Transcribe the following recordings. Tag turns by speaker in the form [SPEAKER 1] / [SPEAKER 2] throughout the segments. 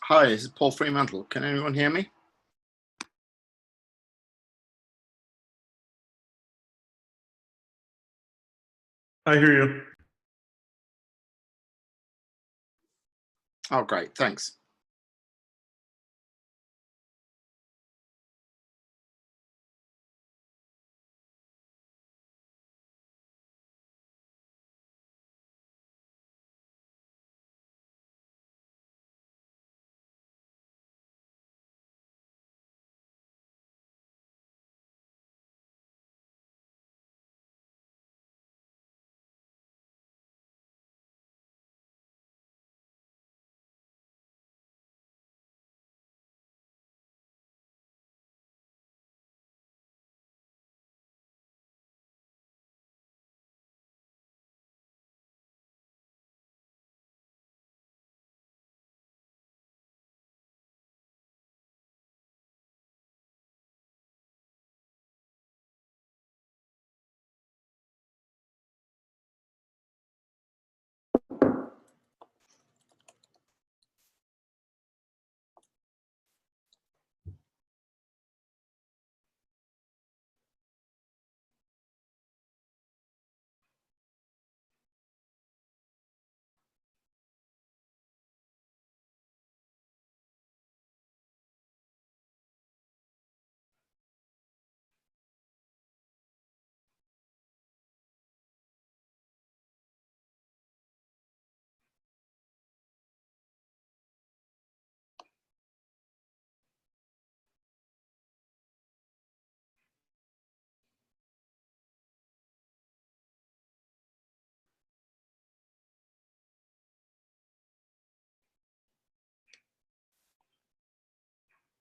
[SPEAKER 1] Hi, this is Paul Fremantle. Can anyone hear me?
[SPEAKER 2] I hear you.
[SPEAKER 1] Oh, great. Thanks.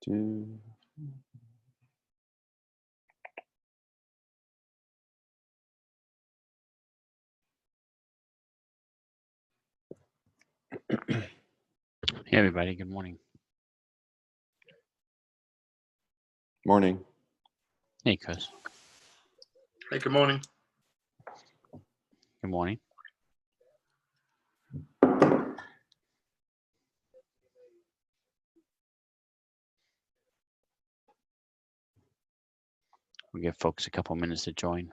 [SPEAKER 3] Hey, everybody. Good morning.
[SPEAKER 4] Morning.
[SPEAKER 3] Hey, Chris.
[SPEAKER 1] Hey, good morning.
[SPEAKER 3] Good morning. We'll give folks a couple minutes to join.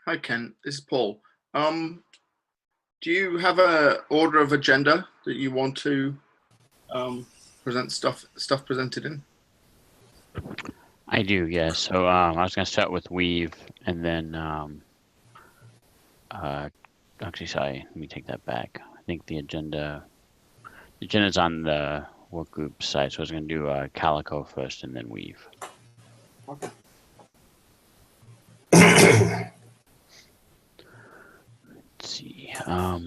[SPEAKER 1] Hi, Ken. This is Paul. Do you have a order of agenda that you want to present stuff presented in?
[SPEAKER 3] I do, yeah. So I was going to start with Weave, and then actually, sorry, let me take that back. I think the agenda's on the work group side, so I was going to do Calico first, and then Weave.
[SPEAKER 1] Okay.
[SPEAKER 3] Let's see. I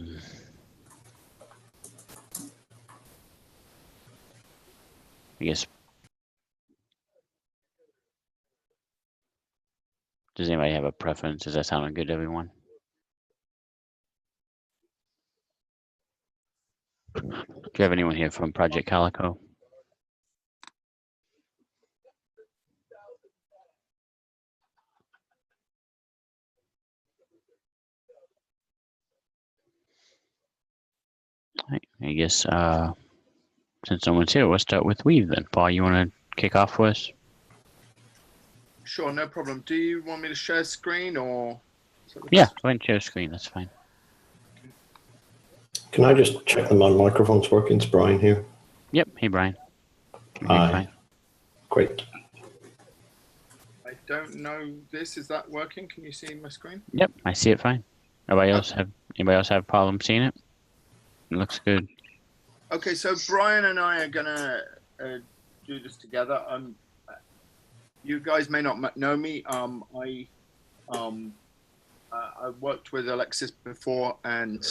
[SPEAKER 3] guess. Does anybody have a preference? Does that sound good to everyone? Do you have anyone here from Project Calico? I guess since someone's here, we'll start with Weave then. Paul, you want to kick off for us?
[SPEAKER 1] Sure, no problem. Do you want me to share screen or?
[SPEAKER 3] Yeah, go ahead and share screen. That's fine.
[SPEAKER 5] Can I just check that my microphone's working? It's Brian here.
[SPEAKER 3] Yep. Hey, Brian.
[SPEAKER 5] Hi. Great.
[SPEAKER 1] I don't know this. Is that working? Can you see my screen?
[SPEAKER 3] Yep, I see it fine. Anybody else have a problem seeing it? It looks good.
[SPEAKER 1] Okay, so Brian and I are gonna do this together. You guys may not know me. I worked with Alexis before and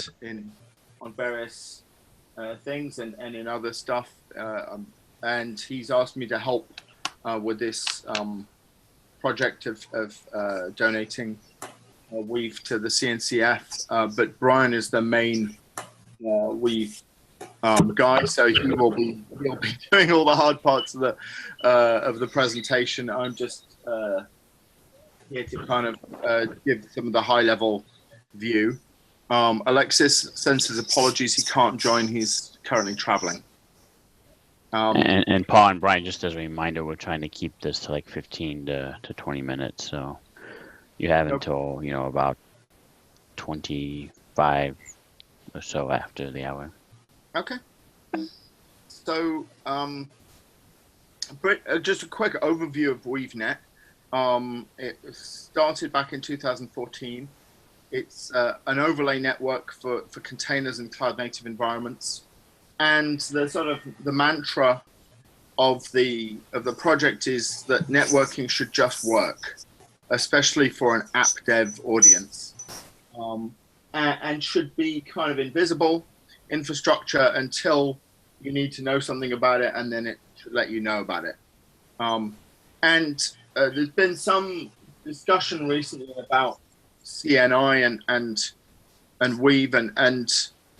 [SPEAKER 1] on various things and in other stuff, and he's asked me to help with this project of donating Weave to the CNCF. But Brian is the main Weave guy, so he'll be doing all the hard parts of the presentation. I'm just here to kind of give some of the high level view. Alexis sends his apologies, he can't join, he's currently traveling.
[SPEAKER 3] And Paul and Brian, just as a reminder, we're trying to keep this to like 15 to 20 minutes, so you have until about 25 or so after the hour.
[SPEAKER 1] Okay. So just a quick overview of WeaveNet. It started back in 2014. It's an overlay network for containers and cloud native environments. And the mantra of the project is that networking should just work, especially for an app dev audience, and should be kind of invisible infrastructure until you need to know something about it, and then it should let you know about it. There's been some discussion recently about CNI and Weave, and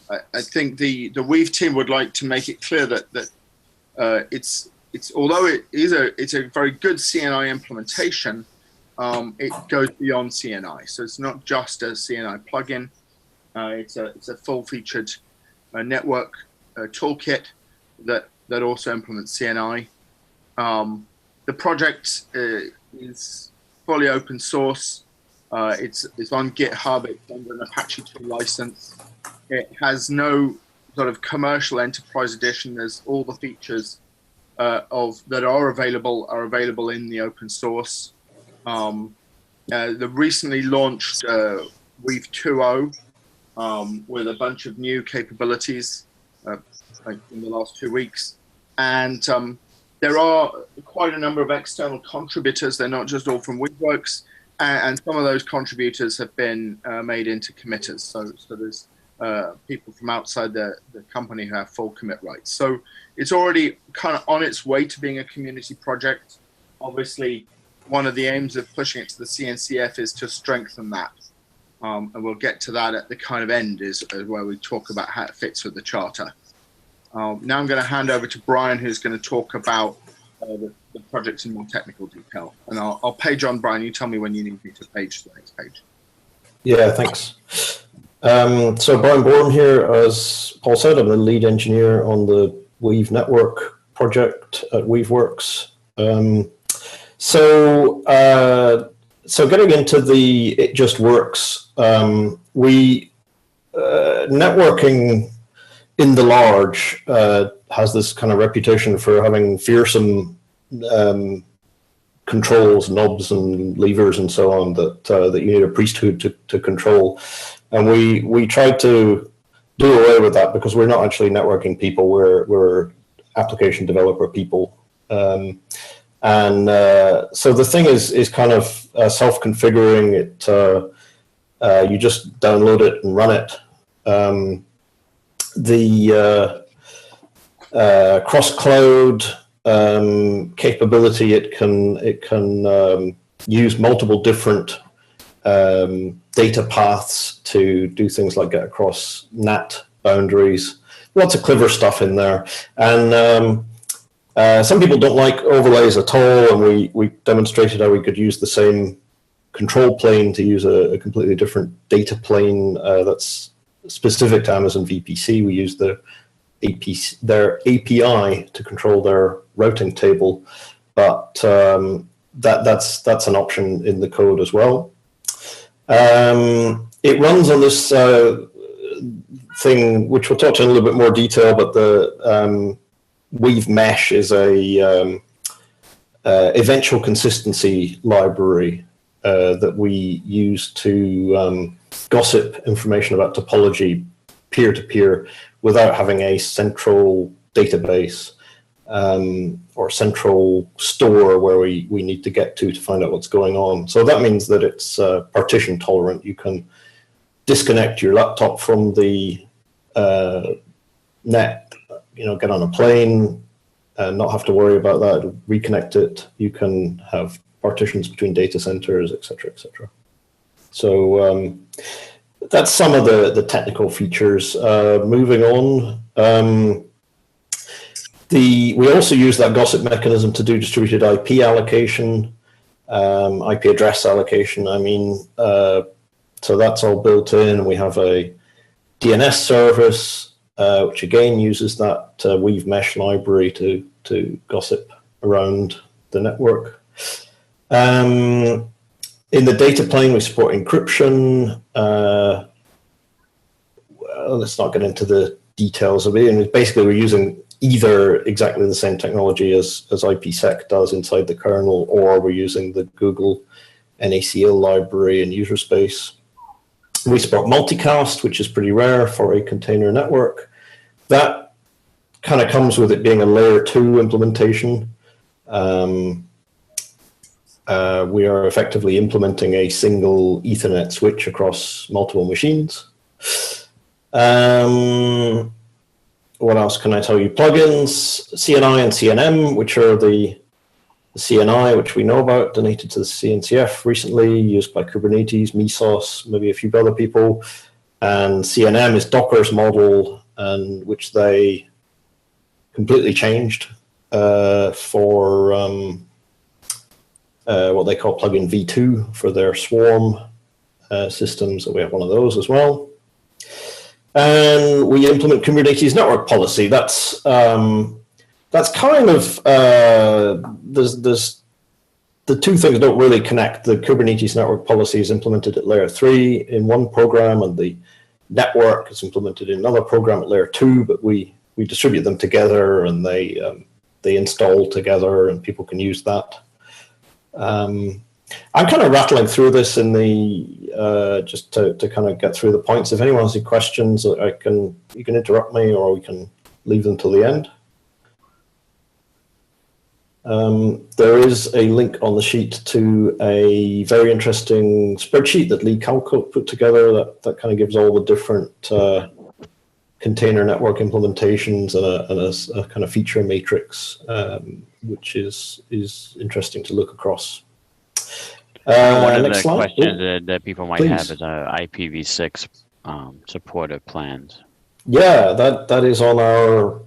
[SPEAKER 1] I think the Weave team would like to make it clear that it's although it's a very good CNI implementation, it goes beyond CNI. So it's not just a CNI plugin. It's a full-featured network toolkit that also implements CNI. The project is fully open source. It's on GitHub. It's under an Apache 2 license. It has no sort of commercial enterprise edition. There's all the features that are available in the open source. The recently launched Weave 2.0 with a bunch of new capabilities in the last 2 weeks, and there are quite a number of external contributors. They're not just all from WeaveWorks, and some of those contributors have been made into committers. So there's people from outside the company who have full commit rights. So it's already kind of on its way to being a community project. Obviously, one of the aims of pushing it to the CNCF is to strengthen that. And we'll get to that at the kind of end is where we talk about how it fits with the charter. Now I'm going to hand over to Brian, who's going to talk about the project in more technical detail. And I'll page on, Brian. You tell me when you need me to page to the next page.
[SPEAKER 5] Yeah, thanks. So Brian Bourne here, as Paul said, I'm the lead engineer on the Weave Network project at WeaveWorks. so getting into the it just works. Networking in the large has this kind of reputation for having fearsome controls, knobs and levers and so on that that you need a priesthood to control. And we tried to do away with that because we're not actually networking people. We're application developer people. So the thing is kind of self-configuring. You just download it and run it. The cross-cloud capability, it can use multiple different data paths to do things like get across NAT boundaries. Lots of clever stuff in there. And some people don't like overlays at all, and we demonstrated how we could use the same control plane to use a completely different data plane that's specific to Amazon VPC. We use their API to control their routing table, but that's an option in the code as well. It runs on this thing, which we'll talk to in a little bit more detail, but the WeaveMesh is a eventual consistency library that we use to gossip information about topology peer-to-peer without having a central database or central store where we need to get to find out what's going on. So that means that it's partition tolerant. You can disconnect your laptop from the net, get on a plane and not have to worry about that, reconnect it. You can have partitions between data centers, et cetera, et cetera. So that's some of the technical features. Moving on, we also use that gossip mechanism to do distributed IP allocation, IP address allocation. So that's all built in. We have a DNS service, which again uses that WeaveMesh library to gossip around the network. In the data plane, we support encryption. Let's not get into the details of it. And basically, we're using either exactly the same technology as IPsec does inside the kernel, or we're using the Google NACL library in user space. We support multicast, which is pretty rare for a container network. That kind of comes with it being a layer 2 implementation. We are effectively implementing a single Ethernet switch across multiple machines. What else can I tell you? Plugins, CNI and CNM, which are the CNI, which we know about, donated to the CNCF recently, used by Kubernetes, Mesos, maybe a few other people. And CNM is Docker's model, and which they completely changed for what they call plugin V2 for their Swarm systems. So we have one of those as well. And we implement Kubernetes network policy. That's kind of, there's the two things don't really connect. The Kubernetes network policy is implemented at layer 3 in one program, and the network is implemented in another program at layer 2, but we distribute them together, and they install together, and people can use that. I'm kind of rattling through this in the just to kind of get through the points. If anyone has any questions, you can interrupt me, or we can leave them till the end. There is a link on the sheet to a very interesting spreadsheet that Lee Calcote put together that kind of gives all the different container network implementations and a kind of feature matrix, which is interesting to look across.
[SPEAKER 3] One of the
[SPEAKER 5] next slide.
[SPEAKER 3] questions that people might
[SPEAKER 5] Please.
[SPEAKER 3] have is IPv6 supported plans.
[SPEAKER 5] Yeah, that is on our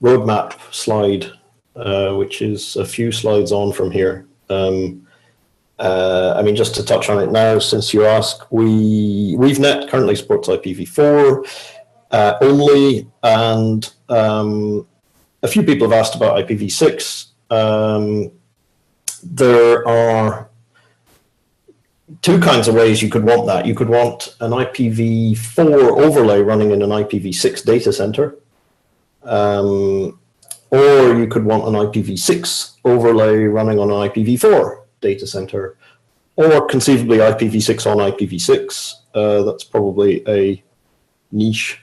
[SPEAKER 5] roadmap slide, which is a few slides on from here. Just to touch on it now, since you ask, WeaveNet currently supports IPv4 only, and a few people have asked about IPv6. There are two kinds of ways you could want that. You could want an IPv4 overlay running in an IPv6 data center, or you could want an IPv6 overlay running on an IPv4 data center, or conceivably IPv6 on IPv6. That's probably a niche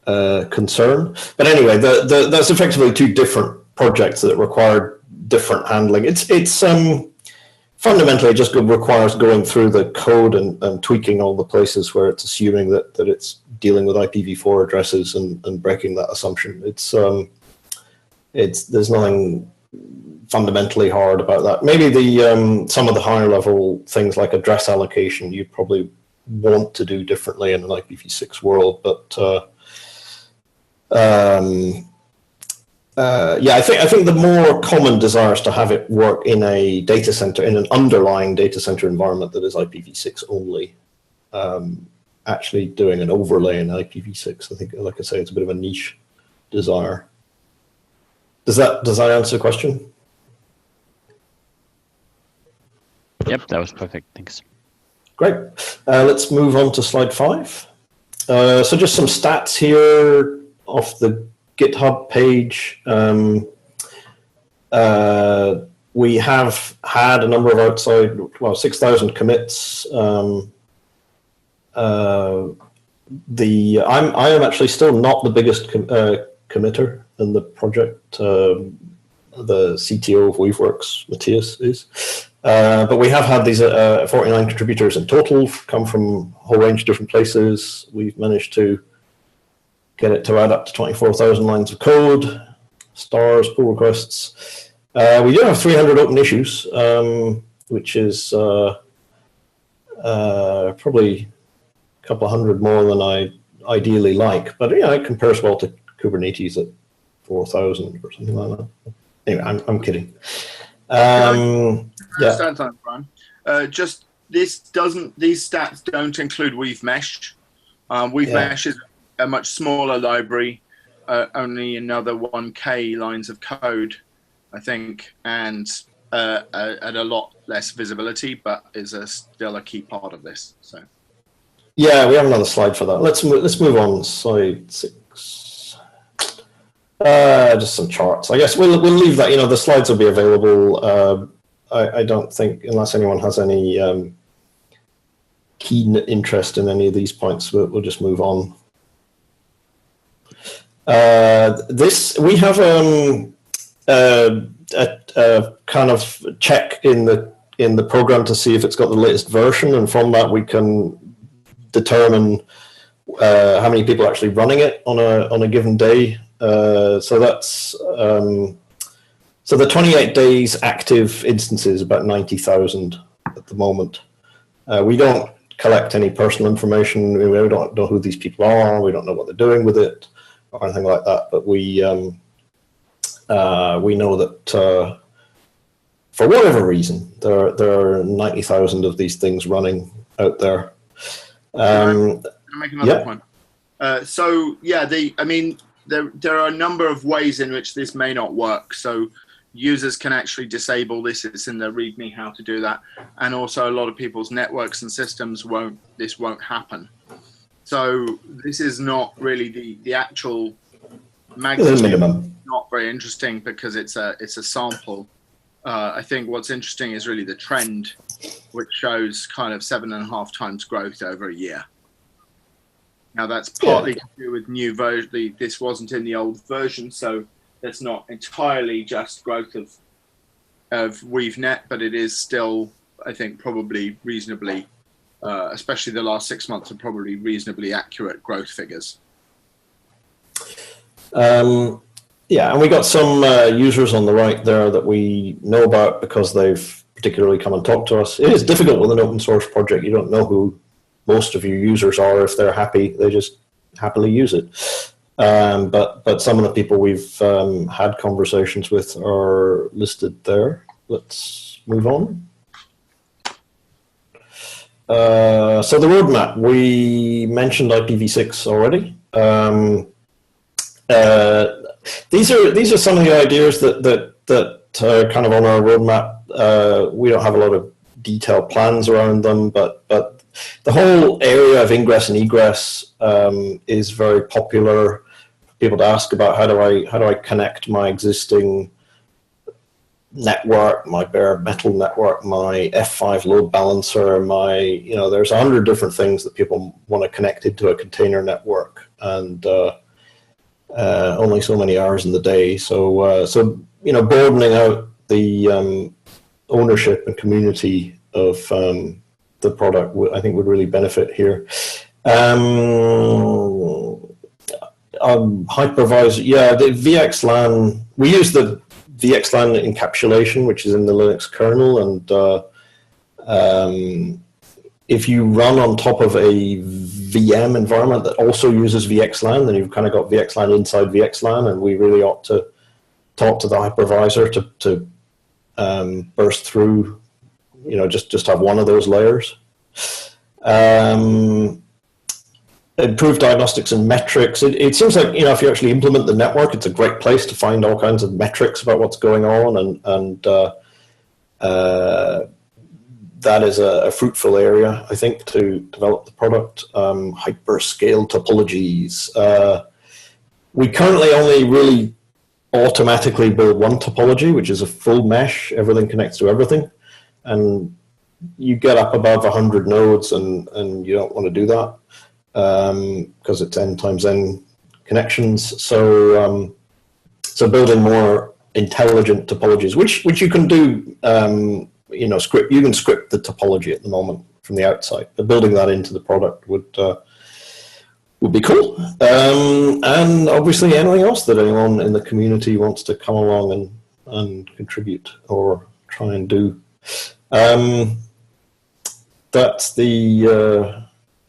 [SPEAKER 5] concern. But anyway, that's effectively two different projects that require different handling. It's fundamentally, it just requires going through the code and tweaking all the places where it's assuming that it's dealing with IPv4 addresses and breaking that assumption. There's nothing fundamentally hard about that. Maybe some of the higher level things like address allocation you'd probably want to do differently in an IPv6 world, but yeah, I think the more common desire is to have it work in a data center, in an underlying data center environment that is IPv6 only. Actually doing an overlay in IPv6, I think, like I say, it's a bit of a niche desire. Does that answer the question?
[SPEAKER 3] Yep, that was perfect. Thanks.
[SPEAKER 5] Great. Let's move on to slide 5. So just some stats here off the GitHub page. We have had a number of outside, 6,000 commits. I am actually still not the biggest committer in the project. The CTO of WeaveWorks, Matthias, is. But we have had these 49 contributors in total, come from a whole range of different places. We've managed to get it to add up to 24,000 lines of code, stars, pull requests. We do have 300 open issues, which is probably a couple of hundred more than I ideally like. But yeah, it compares well to Kubernetes at 4,000 or something like that. Anyway, I'm kidding.
[SPEAKER 1] Yeah. Brian. Just these stats don't include WeaveMesh. WeaveMesh is a much smaller library, only another 1K lines of code, I think, and at a lot less visibility, but is still a key part of this. So,
[SPEAKER 5] yeah, we have another slide for that. Let's move on. Slide 6. Just some charts. I guess we'll leave that. The slides will be available. I don't think, unless anyone has any keen interest in any of these points, we'll just move on. We have a kind of check in the program to see if it's got the latest version, and from that we can determine how many people are actually running it on a given day. So that's so the 28 days active instances, about 90,000 at the moment. We don't collect any personal information. We don't know who these people are. We don't know what they're doing with it or anything like that. But we know that for whatever reason, there are 90,000 of these things running out there.
[SPEAKER 1] Can I make another point? So yeah, there are a number of ways in which this may not work. So users can actually disable this. It's in the README how to do that. And also a lot of people's networks and systems this won't happen. So this is not really the actual magnitude.
[SPEAKER 5] Minimum.
[SPEAKER 1] Not very interesting because it's a sample. I think what's interesting is really the trend, which shows kind of 7.5 times growth over a year. Now that's partly to do with new version. This wasn't in the old version, so that's not entirely just growth of WeaveNet, but it is still, I think, probably reasonably, especially the last 6 months, are probably reasonably accurate growth figures.
[SPEAKER 5] Yeah, and we got some users on the right there that we know about because they've particularly come and talked to us. It is difficult with an open source project. You don't know who most of your users are. If they're happy, they just happily use it. But some of the people we've had conversations with are listed there. Let's move on. So the roadmap, we mentioned IPv6 already. These are some of the ideas that are kind of on our roadmap. We don't have a lot of detailed plans around them, but the whole area of ingress and egress is very popular. People to ask about how do I connect my existing network, my bare metal network, my F5 load balancer, there's 100 different things that people want to connect into a container network, and only so many hours in the day. So broadening out the ownership and community of the product, I think, would really benefit here. Hypervisor, the VXLAN, we use the VXLAN encapsulation, which is in the Linux kernel, and if you run on top of a VM environment that also uses VXLAN, then you've kind of got VXLAN inside VXLAN, and we really ought to talk to the hypervisor to burst through, just have one of those layers. Improved diagnostics and metrics. It seems like, if you actually implement the network, it's a great place to find all kinds of metrics about what's going on, and that is a fruitful area, I think, to develop the product. Hyperscale topologies. We currently only really automatically build one topology, which is a full mesh. Everything connects to everything, and you get up above 100 nodes, and you don't want to do that because it's n times n connections. So building more intelligent topologies, which you can do. You can script the topology at the moment from the outside, but building that into the product would be cool. And obviously, anything else that anyone in the community wants to come along and contribute or try and do.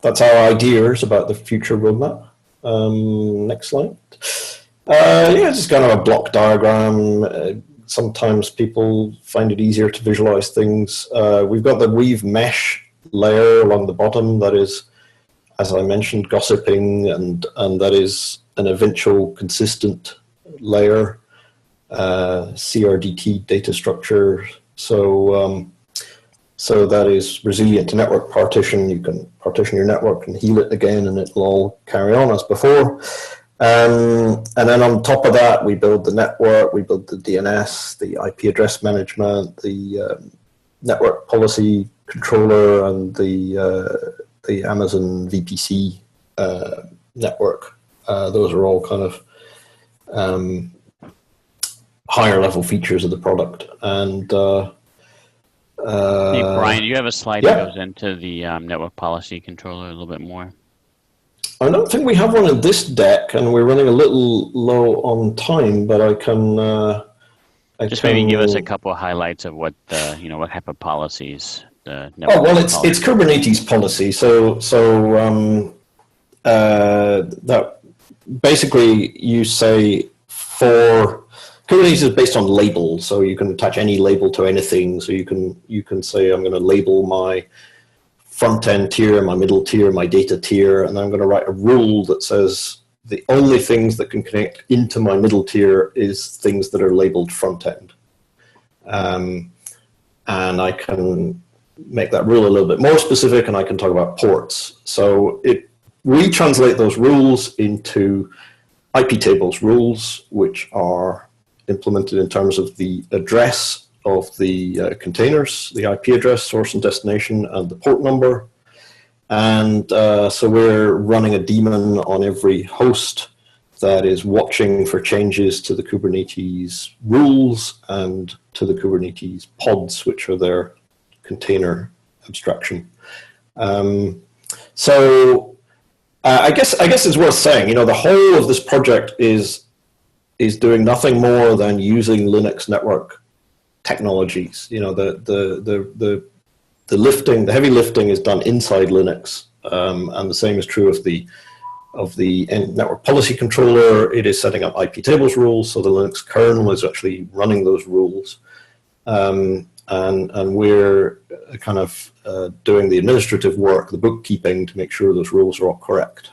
[SPEAKER 5] That's our ideas about the future roadmap. Next slide. Just kind of a block diagram. Sometimes people find it easier to visualize things. We've got the Weave mesh layer along the bottom that is, as I mentioned, gossiping, and that is an eventual consistent layer, CRDT data structure. So that is resilient to network partition. You can partition your network and heal it again, and it'll all carry on as before. And then on top of that, we build the network, we build the DNS, the IP address management, the network policy controller, and the Amazon VPC network. Those are all kind of higher level features of the product. And
[SPEAKER 3] hey, Brian, do you have a slide that goes into the network policy controller a little bit more?
[SPEAKER 5] I don't think we have one in this deck, and we're running a little low on time, but I can...
[SPEAKER 3] maybe give us a couple of highlights of what what type of policies the network.
[SPEAKER 5] Oh, well, it's Kubernetes policy. So that basically you say for Kubernetes is based on labels, so you can attach any label to anything. So you can say, I'm going to label my front end tier, my middle tier, my data tier, and I'm going to write a rule that says the only things that can connect into my middle tier is things that are labeled front end. And I can make that rule a little bit more specific, and I can talk about ports. So we translate those rules into IP tables rules, which are implemented in terms of the address of the containers, the IP address, source and destination, and the port number. And so we're running a daemon on every host that is watching for changes to the Kubernetes rules and to the Kubernetes pods, which are their container abstraction. So I guess it's worth saying, the whole of this project is doing nothing more than using Linux network technologies. The lifting, the heavy lifting is done inside Linux, and the same is true of the network policy controller. It is setting up IP tables rules, so the Linux kernel is actually running those rules, and we're kind of doing the administrative work, the bookkeeping, to make sure those rules are all correct.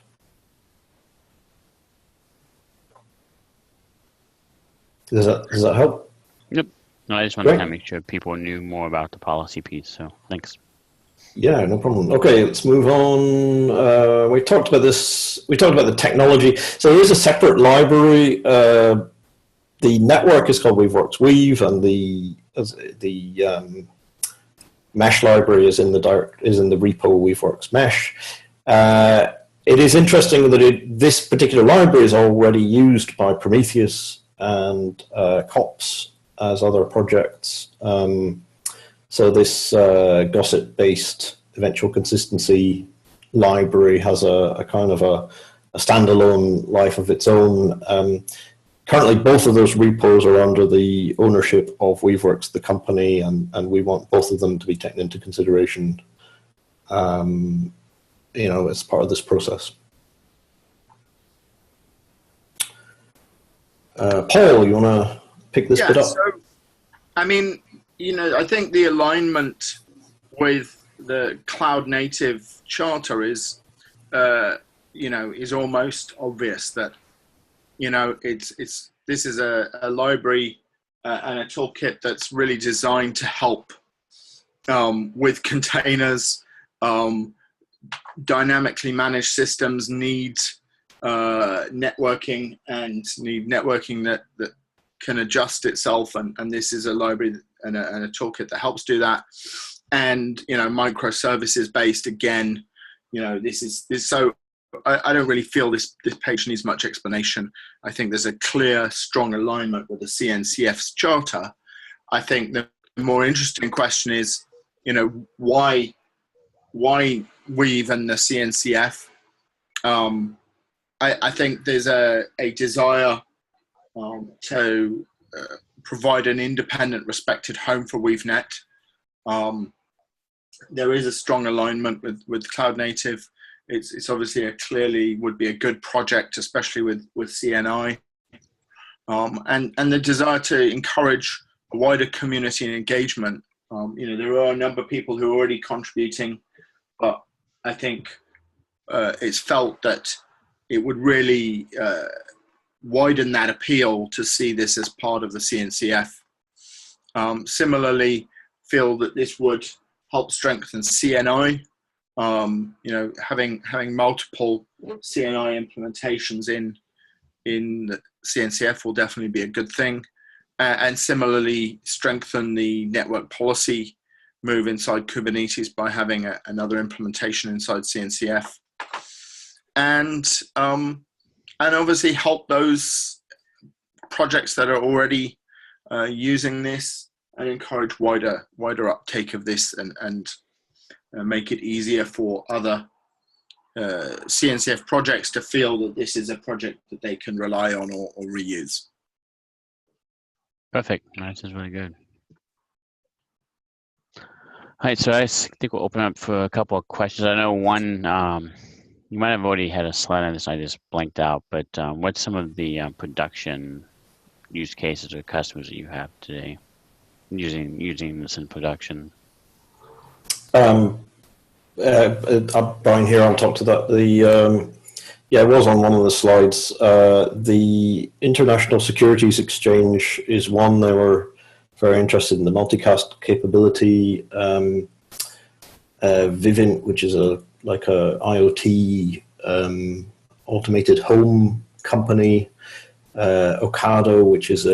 [SPEAKER 5] Does that help?
[SPEAKER 3] Yep. No, I just wanted
[SPEAKER 5] Great.
[SPEAKER 3] to make sure people knew more about the policy piece. So thanks.
[SPEAKER 5] Yeah, no problem. Okay, let's move on. We talked about this. We talked about the technology. So there is a separate library. The network is called WeaveWorks Weave, and the mesh library is in the repo WeaveWorks Mesh. It is interesting that this particular library is already used by Prometheus and COPS as other projects. So this Gossip-based eventual consistency library has a kind of a standalone life of its own. Currently, both of those repos are under the ownership of WeaveWorks, the company, and we want both of them to be taken into consideration, as part of this process. Paul, you want to pick this bit up?
[SPEAKER 1] So, I mean, I think the alignment with the cloud native charter is almost obvious that, this is a library and a toolkit that's really designed to help with containers. Dynamically managed systems need networking and need networking that can adjust itself, and this is a library and a toolkit that helps do that. And microservices based, again, this is so I don't really feel this page needs much explanation. I think there's a clear, strong alignment with the CNCF's charter. I think the more interesting question is, why Weave and the CNCF? I think there's a desire to provide an independent, respected home for WeaveNet. There is a strong alignment with cloud native. It's obviously clearly would be a good project, especially with CNI, and the desire to encourage a wider community and engagement. There are a number of people who are already contributing, but I think it's felt that it would really widen that appeal to see this as part of the CNCF. Similarly, feel that this would help strengthen CNI. Having multiple CNI implementations in the CNCF will definitely be a good thing, and similarly strengthen the network policy move inside Kubernetes by having another implementation inside CNCF, and obviously help those projects that are already using this and encourage wider uptake of this and make it easier for other CNCF projects to feel that this is a project that they can rely on or reuse.
[SPEAKER 3] Perfect. That is really good. All right, so I think we'll open up for a couple of questions. I know one, you might have already had a slide on this, I just blanked out, but what's some of the production use cases or customers that you have today using this in production?
[SPEAKER 5] Brian here, I'll talk to that. It was on one of the slides. The International Securities Exchange is one. They were very interested in the multicast capability. WeaveNet, which is a IoT automated home company. Ocado, which is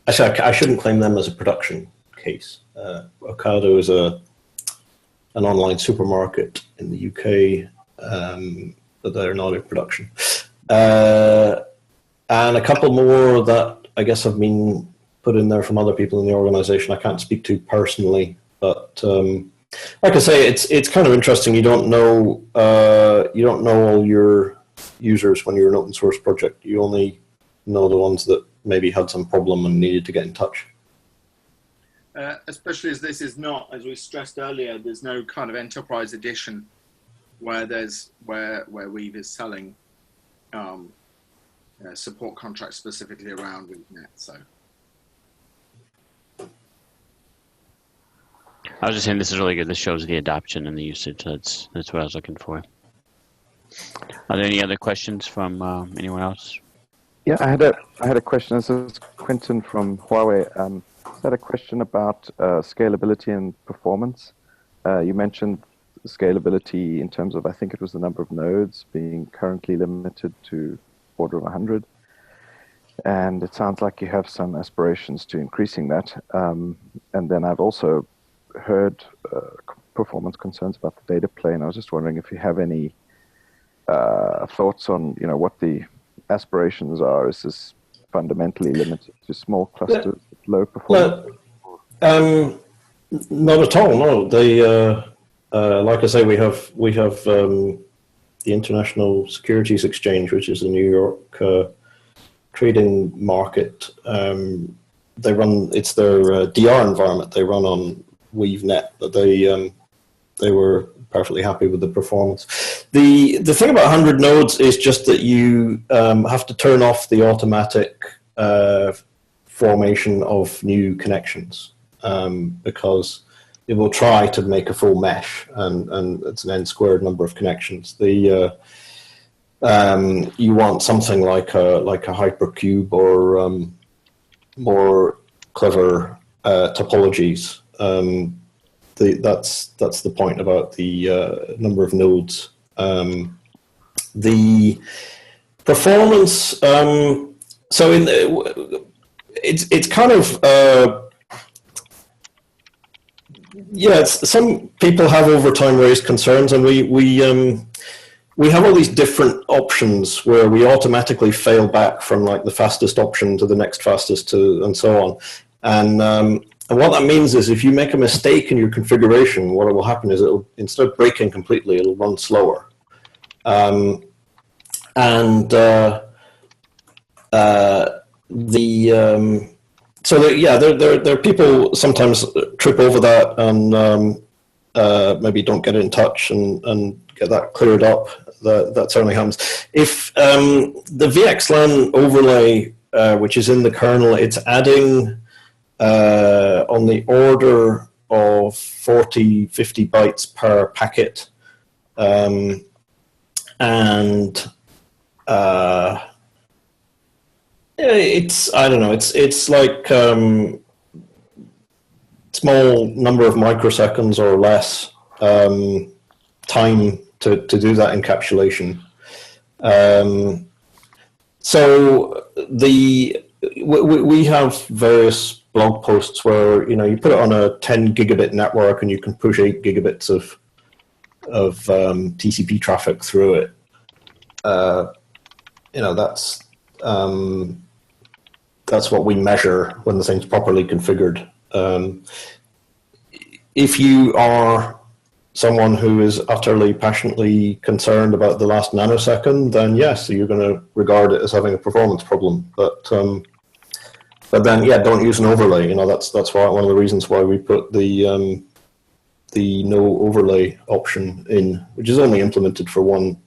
[SPEAKER 5] actually I shouldn't claim them as a production case. Ocado is an online supermarket in the UK, but they're not in production. And a couple more that I guess have been put in there from other people in the organization I can't speak to personally, but like I say, it's kind of interesting. You don't know all your users when you're an open source project. You only know the ones that maybe had some problem and needed to get in touch.
[SPEAKER 1] Especially as this is not, as we stressed earlier, there's no kind of enterprise edition where Weave is selling support contracts specifically around WeaveNet. So
[SPEAKER 3] I was just saying this is really good. This shows the adoption and the usage. That's what I was looking for. Are there any other questions from anyone else?
[SPEAKER 6] Yeah, I had a question. This is Quentin from Huawei.
[SPEAKER 4] had a question about scalability and performance. You mentioned scalability in terms of, I think it was the number of nodes being currently limited to order of 100. And it sounds like you have some aspirations to increasing that. And then I've also heard performance concerns about the data plane. I was just wondering if you have any thoughts on, what the aspirations are. Is this fundamentally limited to small clusters, low performance?
[SPEAKER 5] Not at all. No, they like I say, we have the International Securities Exchange, which is the New York trading market. They run, it's their DR environment. They run on WeaveNet, but they were perfectly happy with the performance. The thing about 100 nodes is just that you have to turn off the automatic formation of new connections, because it will try to make a full mesh, and it's an n squared number of connections. You want something like a hypercube or more clever topologies. That's the point about the number of nodes. The performance. So it's kind of. Some people have over time raised concerns, and we have all these different options where we automatically fail back from like the fastest option to the next fastest and so on. And what that means is if you make a mistake in your configuration, what will happen is it'll, instead of breaking completely, it'll run slower. So there are people sometimes trip over that and maybe don't get in touch and get that cleared up. That certainly happens. If the VXLAN overlay, which is in the kernel, it's adding on the order of 40, 50 bytes per packet, and it's, I don't know, it's like small number of microseconds or less time to do that encapsulation. So we have various blog posts where you put it on a 10 gigabit network and you can push 8 gigabits of TCP traffic through it. That's what we measure when the thing's properly configured. If you are someone who is utterly passionately concerned about the last nanosecond, then yes, you're going to regard it as having a performance problem. But then, yeah, don't use an overlay. That's why one of the reasons why we put the no overlay option in, which is only implemented for one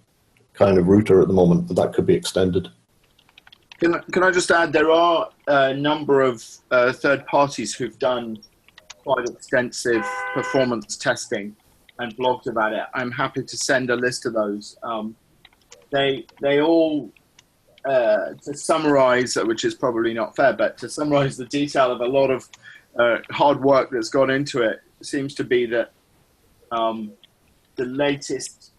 [SPEAKER 5] kind of router at the moment, but that could be extended.
[SPEAKER 1] Can I just add, there are a number of third parties who've done quite extensive performance testing and blogged about it. I'm happy to send a list of those. They all, to summarize, which is probably not fair, but to summarize the detail of a lot of hard work that's gone into it, seems to be that the latest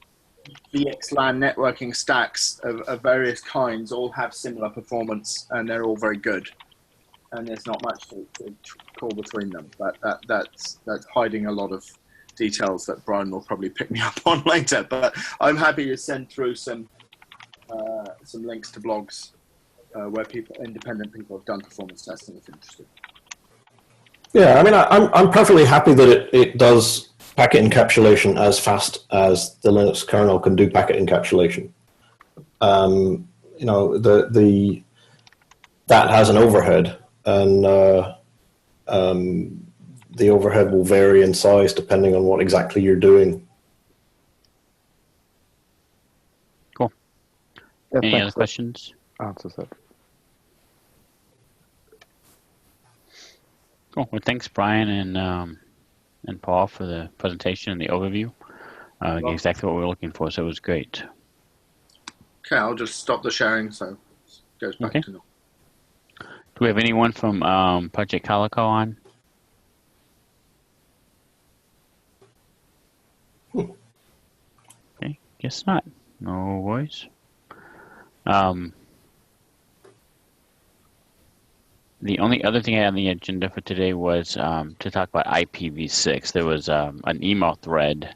[SPEAKER 1] VXLAN networking stacks of various kinds all have similar performance, and they're all very good. And there's not much to call between them, but that's hiding a lot of details that Brian will probably pick me up on later. But I'm happy to send through some links to blogs where independent people have done performance testing if interested.
[SPEAKER 5] Yeah, I mean, I'm perfectly happy that it does packet encapsulation as fast as the Linux kernel can do packet encapsulation. That has an overhead, and the overhead will vary in size depending on what exactly you're doing.
[SPEAKER 3] Cool.
[SPEAKER 4] Yeah,
[SPEAKER 3] Any other questions?
[SPEAKER 4] Answers that.
[SPEAKER 3] Cool. Well, thanks, Brian and Paul, for the presentation and the overview. Exactly what we were looking for, so it was great.
[SPEAKER 1] Okay, I'll just stop the sharing so it goes back to normal.
[SPEAKER 3] Do we have anyone from Project Calico on? Guess not. No worries. The only other thing I had on the agenda for today was to talk about IPv6. There was an email thread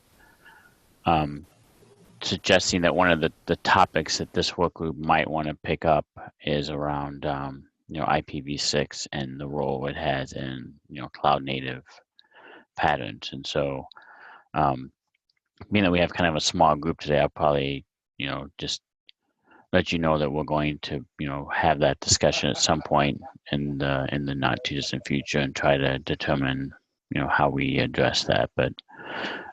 [SPEAKER 3] suggesting that one of the topics that this work group might want to pick up is around IPv6 and the role it has in cloud native patterns. And so being that we have kind of a small group today, I'll probably just let you know that we're going to have that discussion at some point in the not too distant future and try to determine how we address that. But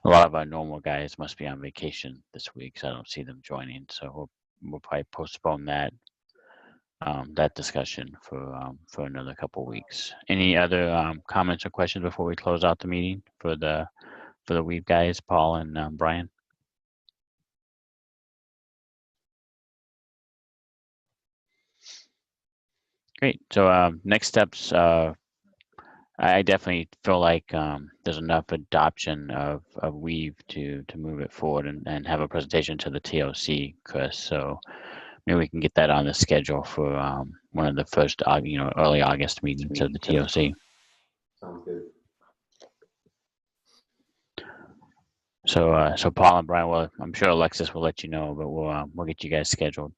[SPEAKER 3] a lot of our normal guys must be on vacation this week, so I don't see them joining. So we'll probably postpone that discussion for another couple weeks. Any other comments or questions before we close out the meeting for the Weave guys, Paul and Brian? Great. So next steps. I definitely feel like there's enough adoption of Weave to move it forward and have a presentation to the TOC, Chris. So maybe we can get that on the schedule for one of the first early August meetings of the TOC.
[SPEAKER 6] Sounds good.
[SPEAKER 3] So Paul and Brian, well, I'm sure Alexis will let you know, but we'll get you guys scheduled.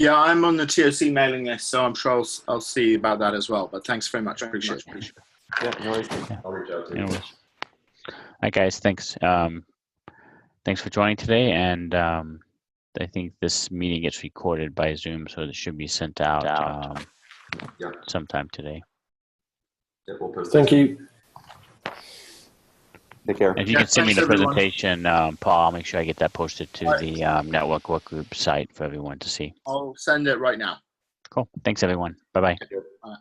[SPEAKER 1] Yeah, I'm on the TOC mailing list, so I'm sure I'll see about that as well. But thanks very much. I appreciate it.
[SPEAKER 6] Yeah, no worries.
[SPEAKER 3] Yeah.
[SPEAKER 6] I'll reach out to you.
[SPEAKER 3] Anyways. All right, guys, thanks. Thanks for joining today, and I think this meeting gets recorded by Zoom, so it should be sent out
[SPEAKER 6] Yeah.
[SPEAKER 3] sometime today.
[SPEAKER 6] Yeah, we'll post
[SPEAKER 5] Thank
[SPEAKER 6] it.
[SPEAKER 5] you.
[SPEAKER 6] Take care.
[SPEAKER 3] If you
[SPEAKER 1] Yeah,
[SPEAKER 3] can send me
[SPEAKER 1] thanks,
[SPEAKER 3] the
[SPEAKER 1] everyone.
[SPEAKER 3] presentation, Paul, I'll make sure I get that posted to
[SPEAKER 1] All right.
[SPEAKER 3] the network work group site for everyone to see.
[SPEAKER 1] I'll send it right now.
[SPEAKER 3] Cool. Thanks, everyone. Bye-bye.
[SPEAKER 1] Bye.